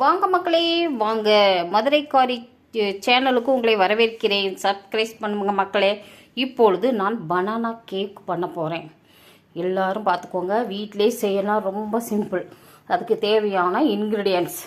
வாங்க மக்களே வாங்க, மதுரைக்காரி சேனலுக்கு உங்களை வரவேற்கிறேன். சப்ஸ்கிரைப் பண்ணுங்க மக்களே. இப்பொழுது நான் பனானா கேக் பண்ண போகிறேன். எல்லாரும் பார்த்துக்கோங்க, வீட்டிலே செய்யலாம், ரொம்ப சிம்பிள். அதுக்கு தேவையான இன்க்ரீடியன்ட்ஸ்: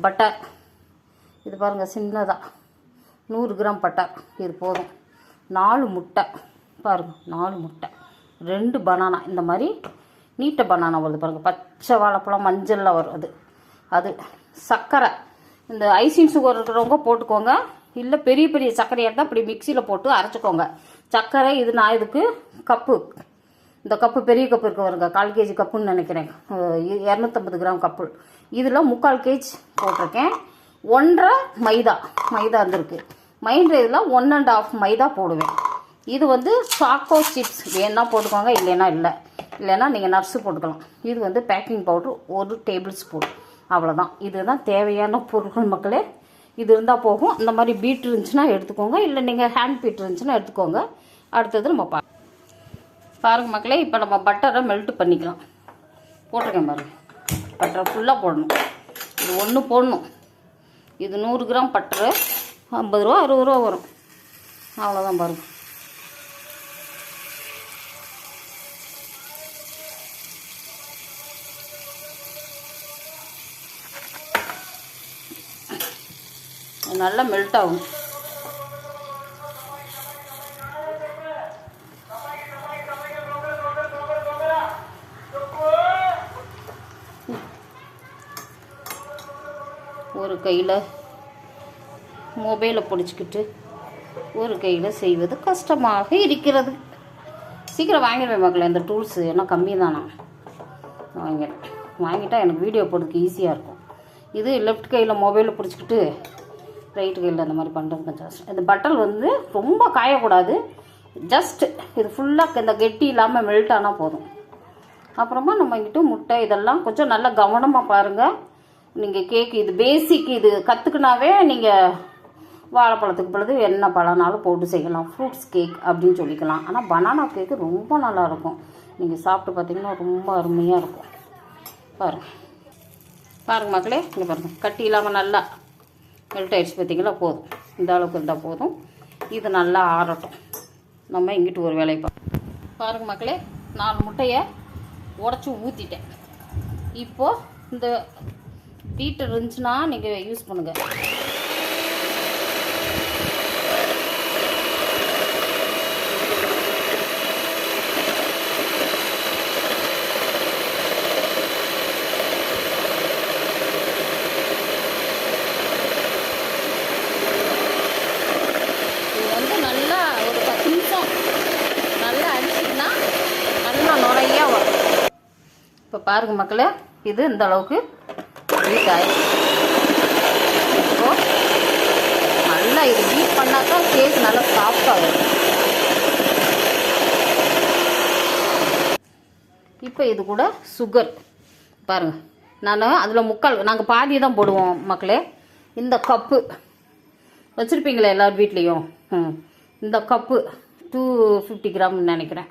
பட்டர், இது பாருங்கள் சின்னதாக 100 கிராம் பட்டர், இது போதும். 4 முட்டை, பாருங்கள் 4 முட்டை, 2 பனானா, இந்த மாதிரி நீட்ட பனானா வருது பாருங்கள், பச்சை வாழைப்பழம் மஞ்சளில் வரும் அது சர்க்கரை. இந்த ஐசிங் சுகர் இருக்கிறவங்க போட்டுக்கோங்க, இல்லை பெரிய பெரிய சர்க்கரையாக இருந்தால் இப்படி மிக்சியில் போட்டு அரைச்சிக்கோங்க. சர்க்கரை இது நான் இதுக்கு கப்பு, இந்த கப்பு பெரிய கப்பு இருக்க வருங்க, 1/4 கேஜி கப்புன்னு நினைக்கிறேன், 250 கிராம் கப்பு. இதில் 3/4 கேஜி போட்டிருக்கேன். 1.5 மைதா இருந்திருக்கு. இதில் 1.5 மைதா போடுவேன். இது வந்து சாக்கோ சிப்ஸ் வேணா போட்டுக்கோங்க, இல்லைன்னா நீங்கள் நட்ஸு போட்டுக்கலாம். இது பேக்கிங் பவுட்ரு 1 டேபிள் ஸ்பூன், அவ்வளோதான். இதுதான் தேவையான பொருட்கள் மக்களே. இது இருந்தால் போகும். இந்த மாதிரி பீட் இருந்துச்சுன்னா எடுத்துக்கோங்க, இல்லை நீங்கள் ஹேண்ட் பீட் இருந்துச்சுன்னா எடுத்துக்கோங்க. அடுத்தது நம்ம பாருங்கள் மக்களே, இப்போ நம்ம பட்டரை மெல்ட் பண்ணிக்கலாம். போட்டிருக்கேன் பாருங்கள், பட்டரை ஃபுல்லாக போடணும். இது 1 போடணும். இது 100 கிராம் பட்டரு 50 ரூபா 60 ரூபா வரும், அவ்வளோதான் பாருங்கள். நல்லா மெல்ட் ஆகும். ஒரு கையில் மொபைலை பிடிச்சிக்கிட்டு ஒரு கையில் செய்வது கஷ்டமாக இருக்கிறது. சீக்கிரம் வாங்கிடுவேன் மக்களே இந்த டூல்ஸு, ஏன்னா கம்மி தானா. வாங்கிட்டா எனக்கு வீடியோ போடுறதுக்கு ஈஸியாக இருக்கும். இது லெஃப்ட் கையில் மொபைலை பிடிச்சிக்கிட்டு ரைட்டு கையில் அந்த மாதிரி பண்ணுறது கொஞ்சம் கஷ்டம். இந்த பட்டர் ரொம்ப காயக்கூடாது, ஜஸ்ட் இது ஃபுல்லாக இந்த கெட்டி இல்லாமல் மெல்ட் ஆனால் போதும். அப்புறமா நம்ம இங்கிட்டு முட்டை இதெல்லாம் கொஞ்சம் நல்லா கவனமாக பாருங்கள். நீங்கள் கேக்கு இது பேசிக், இது கற்றுக்குனாவே நீங்கள் வாழைப்பழத்துக்கு பொழுது என்ன பழனாலும் போட்டு செய்யலாம். ஃப்ரூட்ஸ் கேக் அப்படின்னு சொல்லிக்கலாம். ஆனால் பனானா கேக்கு ரொம்ப நல்லாயிருக்கும். நீங்கள் சாப்பிட்டு பார்த்தீங்கன்னா ரொம்ப அருமையாக இருக்கும். பாருங்கள் மக்களே, இங்கே பாருங்கள், கட்டி இல்லாமல் நல்லா மெல்ட் ஆகிடுச்சு பார்த்தீங்களா. போதும், இந்த அளவுக்கு இருந்தால் போதும். இது நல்லா ஆறட்டும். நம்ம இங்கிட்டு ஒரு வேலையை பாருங்கள் மக்களே, 4 முட்டையை உடச்சி ஊற்றிட்டேன். இப்போது இந்த பீட்டர் இருந்துச்சுன்னா நீங்கள் யூஸ் பண்ணுங்கள். நல்லா ஒரு 10 நிமிஷம் நல்லா அடிச்சிங்கன்னா நல்லா நுரையா வரும். இப்போ பாருங்கள் மக்களே, இது இந்த அளவுக்கு பீட் ஆயிடுச்சு. இப்போ நல்லா இது பீட் பண்ணாக்கா கேக் நல்லா சாஃப்டாக வரும். இப்போ இது கூட சுகர் பாருங்கள், நான் அதில் 3/4, நாங்கள் பாதி தான் போடுவோம் மக்களே. இந்த கப்பு வச்சுருப்பீங்களே எல்லார் வீட்லேயும், இந்த கப்பு 250 கிராம்னு நினைக்கிறேன்.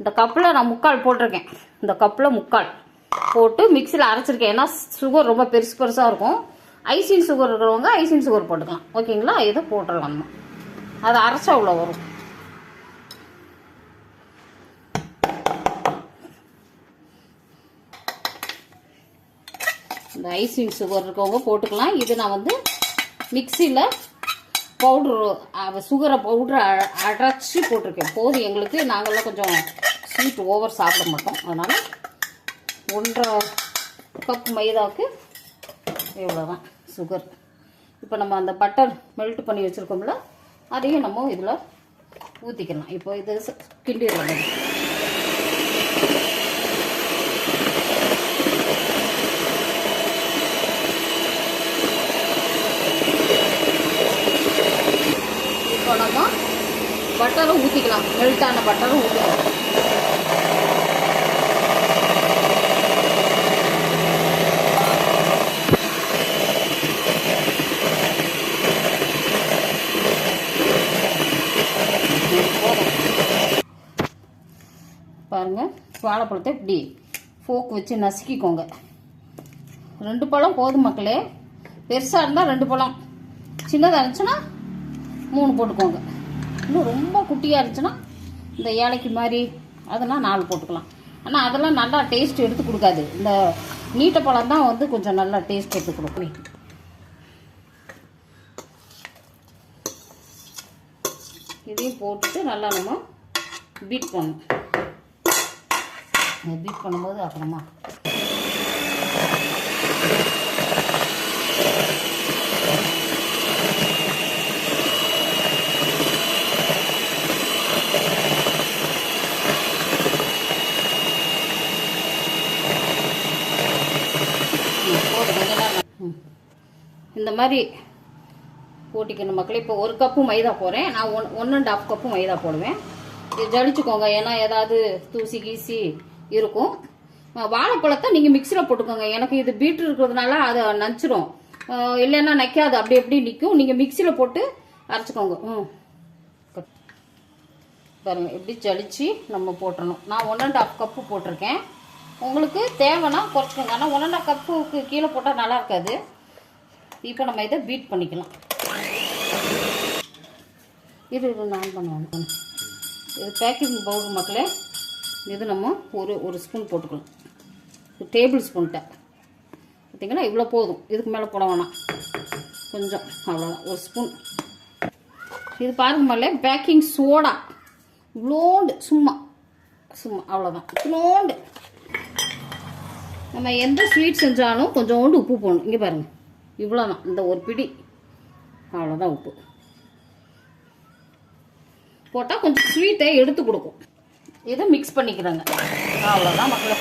இந்த கப்பில் நான் 3/4 போட்டிருக்கேன். இந்த கப்பில் 3/4 போட்டு மிக்சியில் அரைச்சிருக்கேன். ஏன்னா சுகர் ரொம்ப பெருசாக இருக்கும். ஐசிங் சுகர் இருக்கிறவங்க ஐசிங் சுகர் போட்டுக்கலாம், ஓகேங்களா. இதை போட்டுடலாம், நம்ம அதை அரைச்சா அவ்வளோ வரும். இந்த ஐசிங் சுகர் இருக்கவங்க போட்டுக்கலாம். இது நான் மிக்சியில் பவுட்ரு சுகரை பவுட்ரு அரைச்சி போட்டிருக்கேன். போதும் எங்களுக்கு, நாங்கள்லாம் கொஞ்சம் ஸ்வீட் ஓவர் சாப்பிட மாட்டோம். அதனால் 1.5 கப் மைதாவுக்கு இவ்வளோதான் சுகர். இப்போ நம்ம அந்த பட்டர் மெல்ட் பண்ணி வச்சுருக்கோம்ல, அதையும் நம்ம இதில் ஊற்றிக்கலாம். இப்போ இது கிண்டிடலாம். இப்போ நம்ம பட்டரும் ஊற்றிக்கலாம், மெல்ட்டான பட்டரும் ஊற்றிக்கலாம். பாருங்கள், வாழைப்பழத்தை இப்படி ஃபோக் வச்சு நசுக்கிக்கோங்க. 2 பழம் போதும் மக்களே. பெருசாக இருந்தால் 2 பழம், சின்னதாக இருந்துச்சுன்னா 3 போட்டுக்கோங்க. இன்னும் ரொம்ப குட்டியாக இருந்துச்சுன்னா இந்த ஏலக்கி மாதிரி அதெல்லாம் 4 போட்டுக்கலாம். ஆனால் அதெல்லாம் நல்லா டேஸ்ட் எடுத்து கொடுக்காது. இந்த நீட்ட பழம் தான் வந்து கொஞ்சம் நல்லா டேஸ்ட் எடுத்து கொடுக்கும். இதையும் போட்டுட்டு நல்லா நம்ம பீட் பண்ணணும். பீட் பண்ணும்போது அப்புறமா இந்த மாதிரி போட்டிக்கணும் மக்களே. இப்போ 1 கப்பு மைதா போடுறேன் நான். 1.5 கப்பு மைதா போடுவேன். இது ஜலிச்சுக்கோங்க, ஏன்னா ஏதாவது தூசி கீசி இருக்கும். வாழைப்பழத்தை நீங்கள் மிக்சியில் போட்டுக்கோங்க. எனக்கு இது பீட்ரு இருக்கிறதுனால அதை நச்சிரும், இல்லைன்னா நைக்காது, அப்படி எப்படி நிற்கும். நீங்கள் மிக்சியில் போட்டு அரைச்சிக்கோங்க. பாருங்க எப்படி ஜலிச்சு நம்ம போட்டுடணும். நான் 1.5 கப்பு போட்டிருக்கேன். உங்களுக்கு தேவைன்னா குறைச்சிக்கோங்க. ஆனால் 1.5 கப்புக்கு கீழே போட்டால் நல்லா இருக்காது. இப்போ நம்ம இதை பீட் பண்ணிக்கலாம். இது நான் பண்ணுவேன். இது பேக்கிங் பவுடர் மக்களே. இது நம்ம ஒரு ஸ்பூன் போட்டுக்கலாம். டேபிள் ஸ்பூன்கிட்ட பார்த்தீங்களா, இவ்வளோ போதும். இதுக்கு மேலே போட வேணாம், கொஞ்சம் அவ்வளோதான், 1 ஸ்பூன். இது பாருங்க மக்களே, பேக்கிங் சோடா இவ்வளோண்டு, சும்மா அவ்வளோதான், இவ்வளோண்டு. நம்ம எந்த ஸ்வீட் செஞ்சாலும் கொஞ்சோண்டு உப்பு போடணும். இங்கே பாருங்கள், இவ்வளோதான், இந்த ஒரு பிடி, அவ்வளோதான் உப்பு போட்டால் கொஞ்சம் ஸ்வீட்டை எடுத்து கொடுக்கும். இதை மிக்ஸ் பண்ணிக்கிறாங்க, அவ்வளோதான் மக்களே.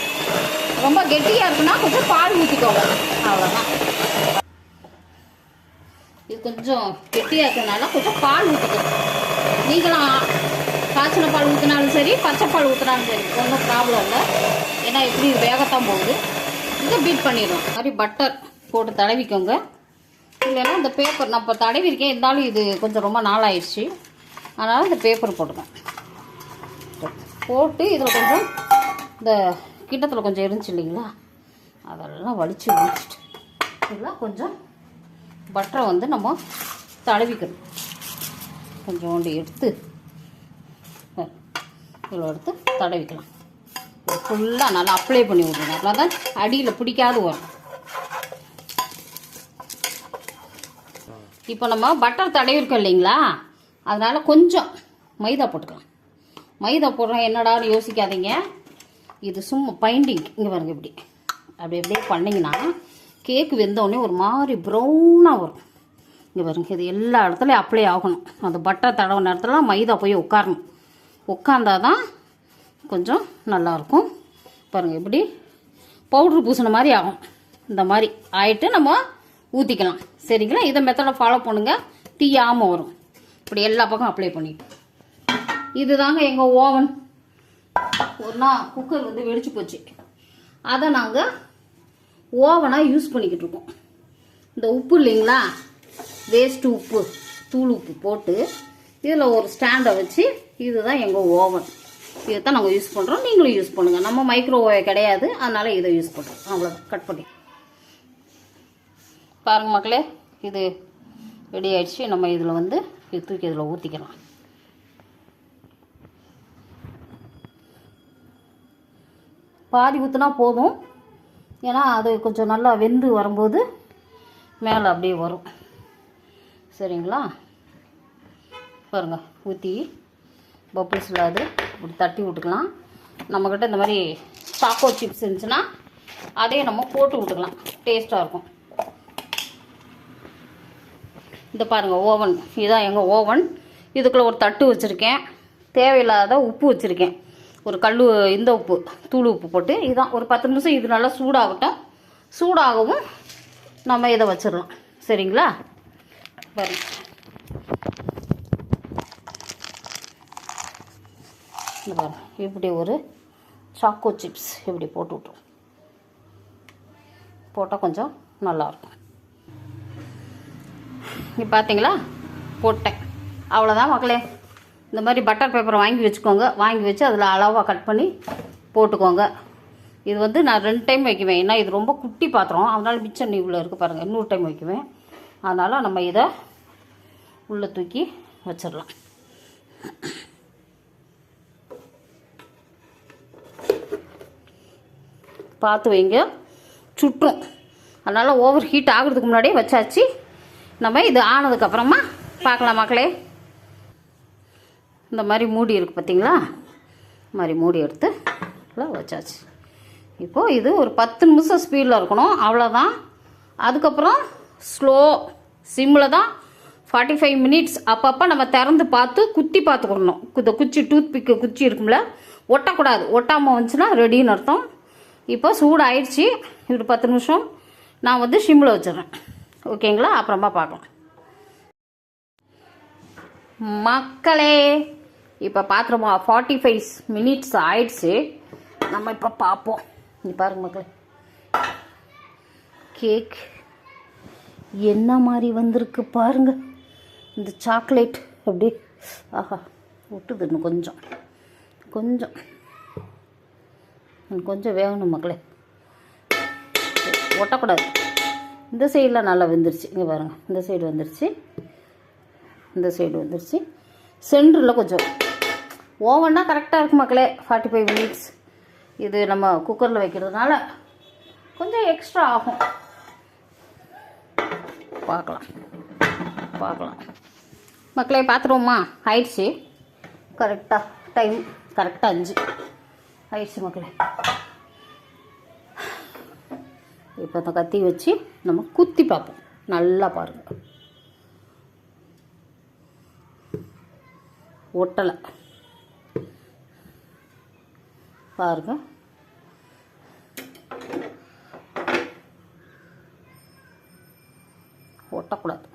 ரொம்ப கெட்டியாக இருக்குன்னா கொஞ்சம் பால் ஊற்றிக்கோங்க, அவ்வளோதான். இது கொஞ்சம் கெட்டியாக இருக்கிறதுனால கொஞ்சம் பால் ஊற்றிக்கோங்க. நீங்களும் காய்ச்சின பால் ஊற்றினாலும் சரி, பச்சை பால் ஊற்றினாலும் சரி, ஒன்றும் ப்ராப்ளம் இல்லை. ஏன்னா எப்படி வேகத்தான் போகுது. இதை பீட் பண்ணிடலாம். மாதிரி பட்டர் போட்டு தடவிக்கோங்க. இல்லைன்னா இந்த பேப்பர் நான் இப்போ தடவிருக்கேன், இருந்தாலும் இது கொஞ்சம் ரொம்ப நாள் ஆயிடுச்சு, அதனால் இந்த பேப்பர் போட்டுக்கேன். போட்டு இதில் கொஞ்சம் இந்த கிட்டத்தில் கொஞ்சம் இருந்துச்சு இல்லைங்களா, அதெல்லாம் வலிச்சுட்டு இதெல்லாம் கொஞ்சம் பட்டரை வந்து நம்ம தடவிக்கணும். கொஞ்சோண்டு எடுத்து இவ்வளோ எடுத்து தடவிக்கலாம். ஃபுல்லாக நல்லா அப்ளை பண்ணி விட்ருங்க. அப்போ தான் அடியில் பிடிக்காது வரும். இப்போ நம்ம பட்டர் தடவிருக்கோம் இல்லைங்களா, அதனால் கொஞ்சம் மைதா போட்டுக்கலாம். மைதா போடுறோம் என்னடான்னு யோசிக்காதீங்க. இது சும்மா பைண்டிங். இங்கே பாருங்க, இப்படி அப்படியே பண்ணிங்கன்னா கேக்கு வெந்தோடனே ஒரு மாதிரி ப்ரௌனாக வரும். இங்கே பாருங்க, இது எல்லா இடத்துலையும் அப்ளை ஆகணும். அந்த பட்டர் தடவை நேரத்தில் மைதா போய் உட்காரணும். உட்காந்தாதான் கொஞ்சம் நல்லாயிருக்கும். பாருங்கள், இப்படி பவுட்ரு பூசின மாதிரி ஆகும். இந்த மாதிரி ஆகிட்டு நம்ம ஊற்றிக்கலாம். சரிங்களா, இதை மெத்தடை ஃபாலோ பண்ணுங்கள், தீயாமல் வரும். இப்படி எல்லா பக்கம் அப்ளை பண்ணிட்டு இது தாங்க எங்கள் ஓவன். ஒரு நாள் குக்கர் வந்து வெடிச்சு போச்சு, அதை நாங்கள் ஓவனாக யூஸ் பண்ணிக்கிட்டு இருக்கோம். இந்த உப்பு இல்லைங்களா, வேஸ்ட்டு உப்பு, தூள் உப்பு போட்டு இதில் ஒரு ஸ்டாண்டை வச்சு, இதுதான் எங்கள் ஓவன். இதை தான் நாங்கள் யூஸ் பண்ணுறோம். நீங்களும் யூஸ் பண்ணுங்கள். நம்ம மைக்ரோவேவ் கிடையாது, அதனால் இதை யூஸ் பண்ணுறோம். அவ்வளோதான், கட் பண்ணி பாருங்கள் மக்களே. இது ரெடி ஆயிடுச்சு. நம்ம இதில் வந்து தூக்கி இதில் ஊற்றிக்கலாம். பாதி ஊற்றினா போதும், ஏன்னா அது கொஞ்சம் நல்லா வெந்து வரும்போது மேலே அப்படியே வரும். சரிங்களா, பாருங்கள், ஊற்றி பப்புள்ஸ் இல்லாது இப்படி தட்டி விட்டுக்கலாம். நம்மக்கிட்ட இந்த மாதிரி சாக்கோ சிப்ஸ் இருந்துச்சுன்னா அதையும் நம்ம போட்டு விட்டுக்கலாம், டேஸ்ட்டாக இருக்கும். இந்த பாருங்கள் ஓவன், இதுதான் எங்கள் ஓவன். இதுக்குள்ளே ஒரு தட்டு வச்சுருக்கேன், தேவையில்லாத உப்பு வச்சுருக்கேன், ஒரு இந்த உப்பு, தூள் உப்பு போட்டு. இதுதான் ஒரு 10 நிமிஷம் இது நல்லா சூடாகட்டும். சூடாகவும் நம்ம இதை வச்சிடலாம். சரிங்களா, பாருங்க. இந்த பாருங்க, இப்படி ஒரு சாக்கோ சிப்ஸ் இப்படி போட்டு விட்ருவோம். போட்டால் கொஞ்சம் நல்லாயிருக்கும். இங்கே பார்த்தீங்களா, போட்டேன். அவ்வளோதான் மக்களே. இந்த மாதிரி பட்டர் பேப்பரை வாங்கி வச்சுக்கோங்க. வாங்கி வச்சு அதில் அளவாக கட் பண்ணி போட்டுக்கோங்க. இது வந்து நான் 2 டைம் வைக்குவேன். ஏன்னா இது ரொம்ப குட்டி பாத்திரம், அதனால் மிச்சம் இவ்வளோ இருக்குது பாருங்கள். இன்னொரு டைம் வைக்குவேன். அதனால் நம்ம இதை உள்ளே தூக்கி வச்சிடலாம். பார்த்து வைங்க, சுட்டும். அதனால் ஓவர் ஹீட் ஆகிறதுக்கு முன்னாடியே வச்சாச்சு. நம்ம இது ஆனதுக்கப்புறமா பார்க்கலாம் மக்களே. இந்த மாதிரி மூடி இருக்குது பார்த்தீங்களா, இந்த மாதிரி மூடி எடுத்து வச்சாச்சு. இப்போது இது ஒரு 10 நிமிஷம் ஸ்பீடில் இருக்கணும், அவ்வளோதான். அதுக்கப்புறம் ஸ்லோ சிம்மில் தான் 45 மினிட்ஸ். அப்பப்போ நம்ம திறந்து பார்த்து குத்தி பார்த்துக்கணும். இந்த குச்சி டூத் பிக்கு குச்சி இருக்கும்ல, ஒட்டக்கூடாது. ஒட்டாமல் வந்துச்சுன்னா ரெடின்னு அர்த்தம். இப்போ சூடு ஆயிடுச்சு. இது 10 நிமிஷம் நான் வந்து சிம்மில் வச்சிடுறேன். ஓகேங்களா, அப்புறமா பார்க்கலாம் மக்களே. இப்போ பார்த்துருமா 45 மினிட்ஸ் ஆயிடுச்சு. நம்ம இப்போ பார்ப்போம். இங்கே பாருங்க மக்களே, கேக் என்ன மாதிரி வந்திருக்கு பாருங்க. இந்த சாக்லேட் அப்படி ஆஹா விட்டுது. இன்னும் கொஞ்சம் கொஞ்சம் கொஞ்சம் வேகணும் மக்களே, ஒட்டக்கூடாது. இந்த சைடில் நல்லா வெந்துருச்சு. இங்கே பாருங்கள், இந்த சைடு வந்துருச்சு, இந்த சைடு வந்துருச்சு. சென்டரில் கொஞ்சம் ஓவன்னா கரெக்டாக இருக்குது மக்களே. 45 மினிட்ஸ். இது நம்ம குக்கரில் வைக்கிறதுனால கொஞ்சம் எக்ஸ்ட்ரா ஆகும். பார்க்கலாம் பார்க்கலாம் மக்களே. பார்த்துருவோமா? ஆயிடுச்சு. கரெக்டாக டைம் கரெக்டாக 5 ஆயிடுச்சு மக்களே. இப்போ அந்த கத்தி வச்சு நம்ம குத்தி பார்ப்போம். நல்லா பாருங்கள், ஒட்டலை பாருங்க. ஒட்டக்கூடாது.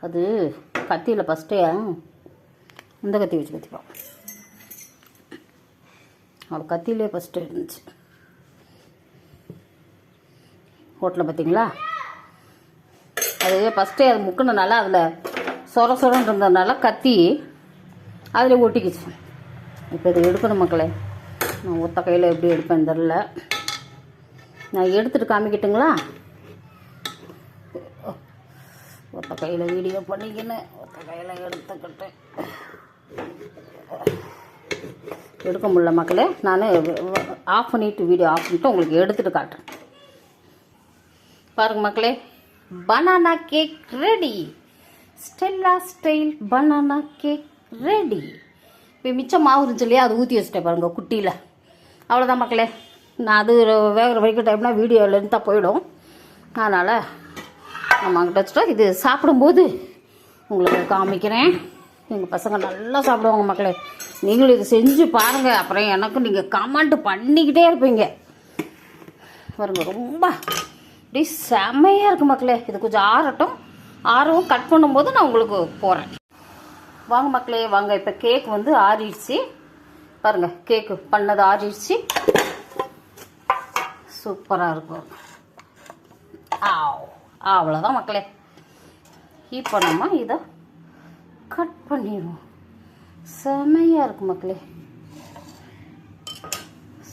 அது கத்தியில் ஃபஸ்ட்டே இந்த கத்தி வச்சு கத்திப்போம். அவள் கத்தியிலே ஃபஸ்ட்டு இருந்துச்சு. ஹோட்டலில் பார்த்தீங்களா, அது ஃபஸ்ட்டே அது முக்குனனால அதில் சொர சொரன்னு இருந்ததுனால கத்தி அதில் ஒட்டிக்கிச்சு. இப்போ இதை எடுக்கணும் மக்களே. நான் ஒத்த கையில் எப்படி எடுப்பேன்னு தெரில. நான் எடுத்துகிட்டு காமிக்கிட்டுங்களா? ஒத்த கையில் வீடியோ பண்ணிக்கின்னு ஒத்த கையில் எடுத்துக்கிட்டு எடுக்க முடியல மக்களே. நான் ஆஃப் பண்ணிவிட்டு வீடியோ ஆஃப் பண்ணிவிட்டு உங்களுக்கு எடுத்துகிட்டு காட்டுறேன். பாருங்க மக்களே, banana cake ready. Stella style banana cake ready. இப்போ மிச்சம் மாவு இருந்துச்சு இல்லையா, அது ஊற்றி வச்சுட்டேன் பாருங்கள் குட்டியில். அவ்வளோதான் மக்களே. நான் அது வேகிற வரைக்கும் டைம்னா வீடியோ லென்த்தாக போயிடும். அதனால் நம்ம அங்கிட்ட வச்சுட்டோம். இது சாப்பிடும்போது உங்களுக்கு காமிக்கிறேன். எங்கள் பசங்க நல்லா சாப்பிடுவாங்க மக்களே. நீங்களும் இது செஞ்சு பாருங்கள். அப்புறம் எனக்கும் நீங்கள் கமெண்ட் பண்ணிக்கிட்டே இருப்பீங்க பாருங்க. ரொம்ப அப்படியே செம்மையாக இருக்குது மக்களே. இது கொஞ்சம் ஆறட்டும். ஆறவும் கட் பண்ணும்போது நான் உங்களுக்கு போகிறேன். வாங்க மக்களே வாங்க. இப்போ கேக் வந்து ஆறிடுச்சு பாருங்கள். கேக்கு பண்ணது ஆறிடுச்சு. சூப்பராக இருக்கும். அவ்வளோதான் மக்களே. இப்போ நம்ம இதை கட் பண்ணிடுவோம். செமையாக இருக்கும் மக்களே.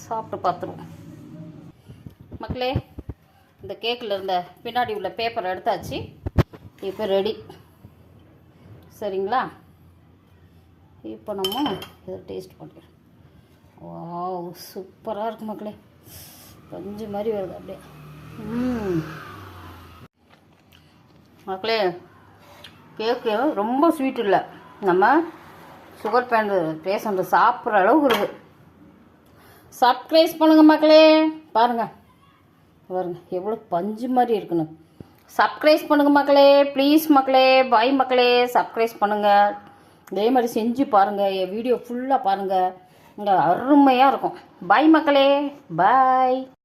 சாப்பிட்டு பார்த்துருவோம் மக்களே. இந்த கேக்கில் இருந்த பின்னாடி உள்ள பேப்பரை எடுத்தாச்சு. இப்போ ரெடி. சரிங்களா? இப்போ நம்ம இதை டேஸ்ட் பண்ணிடுறோம். வாவ், சூப்பராக இருக்கு மக்களே. பஞ்சு மாதிரி வருது அப்படியே. மக்களே, கேக்கு ரொம்ப ஸ்வீட் இல்லை. நம்ம சுகர் பேஷண்ட் சாப்பிட்ற அளவுக்கு இருக்குது. சப்ஸ்கிரைப் பண்ணுங்கள் மக்களே. பாருங்கள் பாருங்கள் எவ்வளோ பஞ்சு மாதிரி இருக்குன்னு. சப்ஸ்கிரைப் பண்ணுங்கள் மக்களே, ப்ளீஸ் மக்களே. பாய் மக்களே, சப்ஸ்கிரைப் பண்ணுங்கள். இதே மாதிரி செஞ்சு பாருங்கள். என் வீடியோ ஃபுல்லாக பாருங்கள். இங்கே அருமையாக இருக்கும். பாய் மக்களே, பாய்.